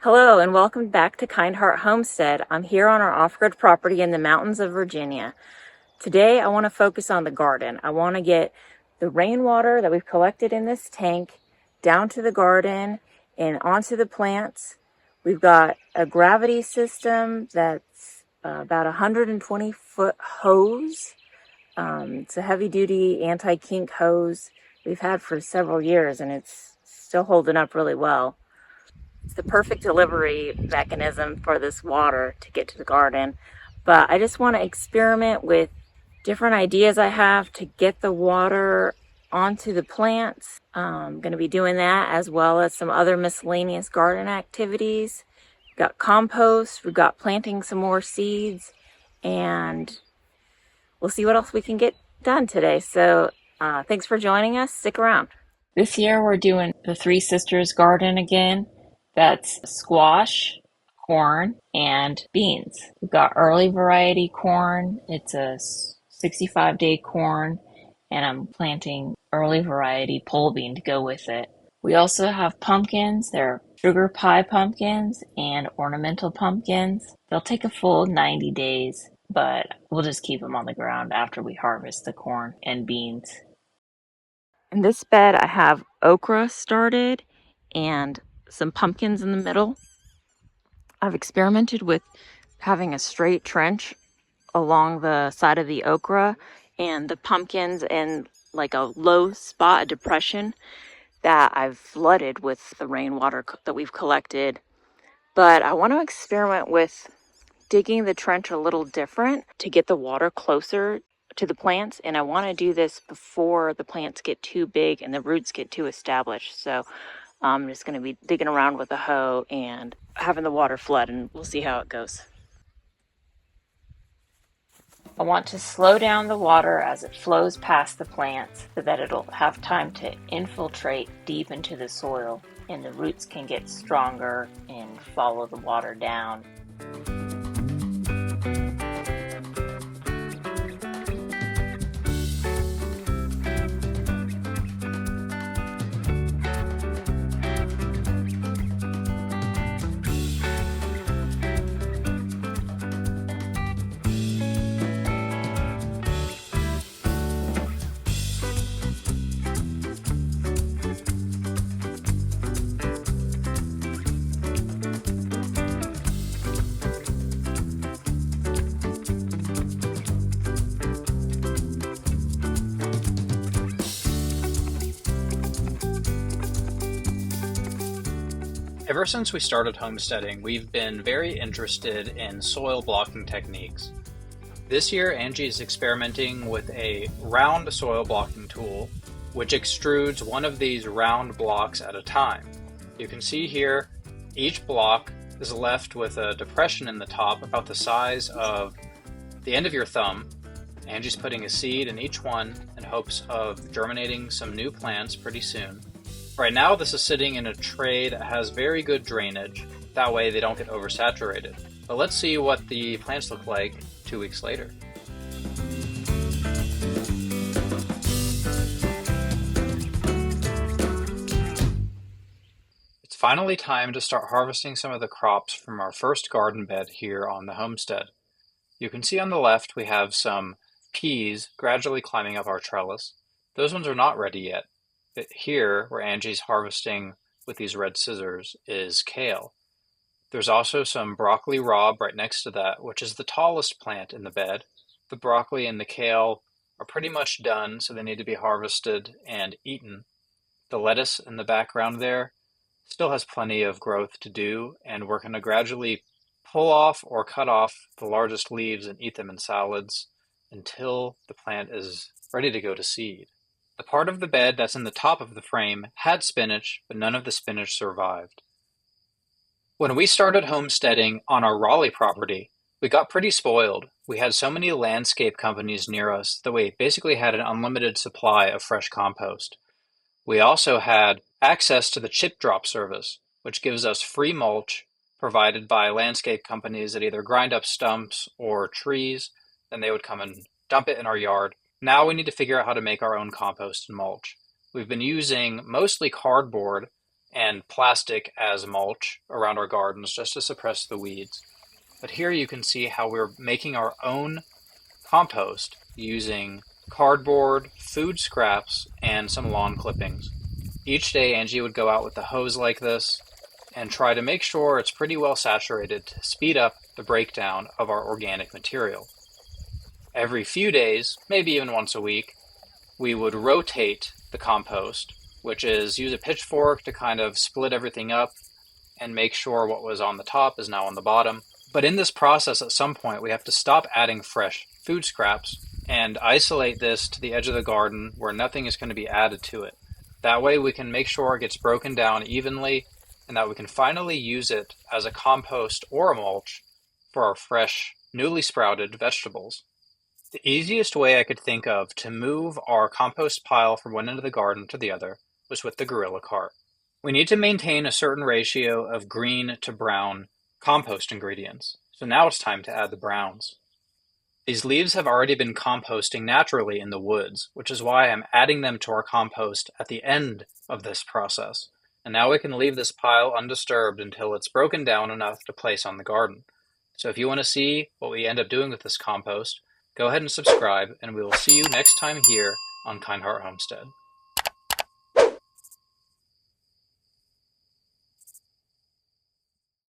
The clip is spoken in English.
Hello and welcome back to Kind Heart Homestead. I'm here on our off-grid property in the mountains of Virginia. Today I want to focus on the garden. I want to get the rainwater that we've collected in this tank down to the garden and onto the plants. We've got a gravity system that's about 120-foot hose. It's a heavy-duty anti-kink hose we've had for several years, and it's still holding up really well. It's the perfect delivery mechanism for this water to get to the garden. But I just want to experiment with different ideas I have to get the water onto the plants. I'm going to be doing that as well as some other miscellaneous garden activities. We've got compost, we've got planting some more seeds, and we'll see what else we can get done today. So thanks for joining us. Stick around. This year we're doing the Three Sisters garden again. That's squash, corn, and beans. We've got early variety corn. It's a 65-day corn, and I'm planting early variety pole bean to go with it. We also have pumpkins. They're sugar pie pumpkins and ornamental pumpkins. They'll take a full 90 days, but we'll just keep them on the ground after we harvest the corn and beans. In this bed, I have okra started and some pumpkins in the middle. I've experimented with having a straight trench along the side of the okra and the pumpkins in like a low spot, a depression that I've flooded with the rainwater that we've collected. But I want to experiment with digging the trench a little different to get the water closer to the plants, and I want to do this before the plants get too big and the roots get too established. So I'm just going to be digging around with a hoe and having the water flood, and we'll see how it goes. I want to slow down the water as it flows past the plants so that it'll have time to infiltrate deep into the soil and the roots can get stronger and follow the water down. Ever since we started homesteading, we've been very interested in soil blocking techniques. This year, Angie is experimenting with a round soil blocking tool, which extrudes one of these round blocks at a time. You can see here, each block is left with a depression in the top about the size of the end of your thumb. Angie's putting a seed in each one in hopes of germinating some new plants pretty soon. Right now, this is sitting in a tray that has very good drainage. That way they don't get oversaturated. But let's see what the plants look like 2 weeks later. It's finally time to start harvesting some of the crops from our first garden bed here on the homestead. You can see on the left we have some peas gradually climbing up our trellis. Those ones are not ready yet. But here, where Angie's harvesting with these red scissors, is kale. There's also some broccoli rabe right next to that, which is the tallest plant in the bed. The broccoli and the kale are pretty much done, so they need to be harvested and eaten. The lettuce in the background there still has plenty of growth to do, and we're going to gradually pull off or cut off the largest leaves and eat them in salads until the plant is ready to go to seed. The part of the bed that's in the top of the frame had spinach, but none of the spinach survived. When we started homesteading on our Raleigh property, we got pretty spoiled. We had so many landscape companies near us that we basically had an unlimited supply of fresh compost. We also had access to the chip drop service, which gives us free mulch provided by landscape companies that either grind up stumps or trees, then they would come and dump it in our yard. Now we need to figure out how to make our own compost and mulch. We've been using mostly cardboard and plastic as mulch around our gardens just to suppress the weeds. But here you can see how we're making our own compost using cardboard, food scraps, and some lawn clippings. Each day Angie would go out with the hose like this and try to make sure it's pretty well saturated to speed up the breakdown of our organic material. Every few days, maybe even once a week, we would rotate the compost, which is use a pitchfork to kind of split everything up and make sure what was on the top is now on the bottom. But in this process, at some point, we have to stop adding fresh food scraps and isolate this to the edge of the garden where nothing is going to be added to it. That way we can make sure it gets broken down evenly and that we can finally use it as a compost or a mulch for our fresh, newly sprouted vegetables. The easiest way I could think of to move our compost pile from one end of the garden to the other was with the gorilla cart. We need to maintain a certain ratio of green to brown compost ingredients, so now it's time to add the browns. These leaves have already been composting naturally in the woods, which is why I'm adding them to our compost at the end of this process. And now we can leave this pile undisturbed until it's broken down enough to place on the garden. So if you want to see what we end up doing with this compost, go ahead and subscribe, and we will see you next time here on Kind Heart Homestead.